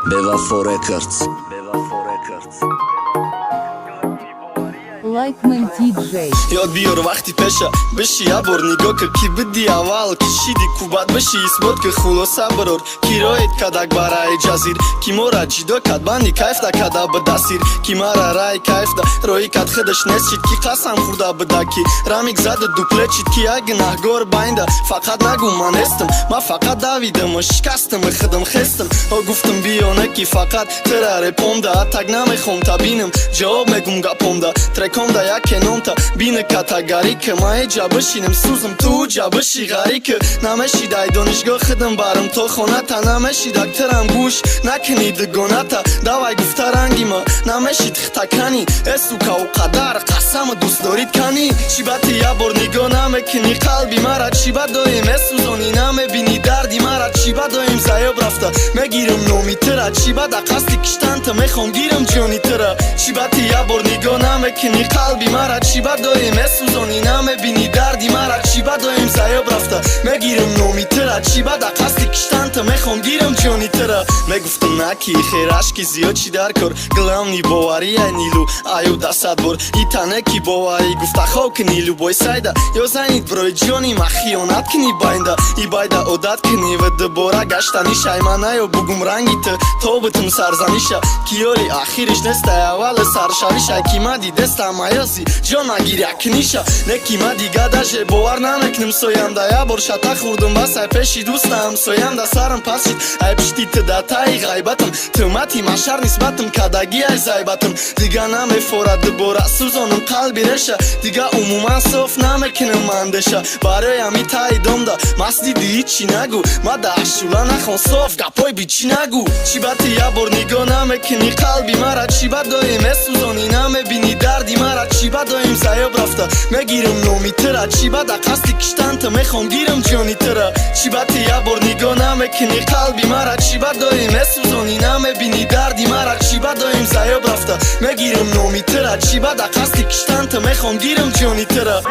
Bevafo Records. Лайкмен Ти-Джей. یاد بیار وقتی پشه بشی یه بار نگاه که کی بدی اول کشیدی کوبت بشی اثبات که خلاصه برار کی رایت کدک برای جزیر کی مورا جدا کد بندی کیف دا کده به دستیر کی مرا رای کیف دا روی کد خودش نسید کی قسم خورده بده کی رامیک زده دوپله چید کی اگه نهگار بینده فقط نگو من هستم من فقط دویدم و شکستم خدم خستم ها گفتم بیانه کی فقط تراره پومده تک نمیخوام تا بینم جواب میگم گپومده ترکم دا یک نونتا بین کاتگاری که ما جا بشینم سوزم تو جا بشی غری که نمشی دای دانشگاه خدم برم تو خونه تا نمشی دکترم گوش نکنی دگونه تا دوای گفته رنگی ما نمشی تختکنی اسوکا و قدر قسم دوست دارید کنی چی باتی یه بار نگاه نمیکنی قلبی مرا چی با داریم اسوزانی نمیبینی دردی مرا چی با داریم زیاب رفته میگیرم نومی ترا چی با دا قصدی کشتن تا میخوام گیرم جانی ترا چی باتی یه بار نگاه نمیکنی قلبی مرا چی با داریم اسوزانی نمیبینی دردی مرا چی با داریم زیاب رفته میگیرم نومی ترا چی با دا قصدی کشتن تا میخوام گیرم جانی ترا میگفتم نکی خیر عشقی زیاد چی در کار گلم نی باوری نیلو ایو دست بار ای تنه کی باوری گفته خوک نیلو بای سایده یا زنید برای جانی ما خیانت کنی باینده ای بایده عادت کنی و دوباره گشتنی شایمانه یا بگم رنگی تو بتم سرزنیشه کیاری آخرش نسته اول سرشاریشه کی ما دی دسته مایاسی جان نگیر یکنیشه نکی ما دیگه داشه باور نمیکنم سویم دا یا بار شتا خوردم بس ای پیشی دوستم سویم دا سرم پس شید ای پشتی تدتای غیبتم تومتی مشر نسبتم کدگی ای زیبتم دیگه نمیفورد دوباره سوزانم قلبی رشه دیگه عموما صف نمیکنم مندشه برای همی تای دم دا مستی دی چی نگو ما دا اشولا نخون صف گپای بی چی نگو چی باتی یه بار نگاه نمیکنی قلبی مرا چی با داریم اسوزانی نمیبینی دردی مرا چی با داریم زیاب رفته میگیرم نومی ترا چی با دا قصدی کشتن تا میخوام گیرم جانی ترا چی باتی یه بار نگاه نمیکنی قلبی مرا چی با داریم اسوزانی نمیبینی دردی مرا چی با داریم زیاب رفته میگیرم نومی ترا چی با دا قصدی کشتن تا میخوام گیرم جانی ترا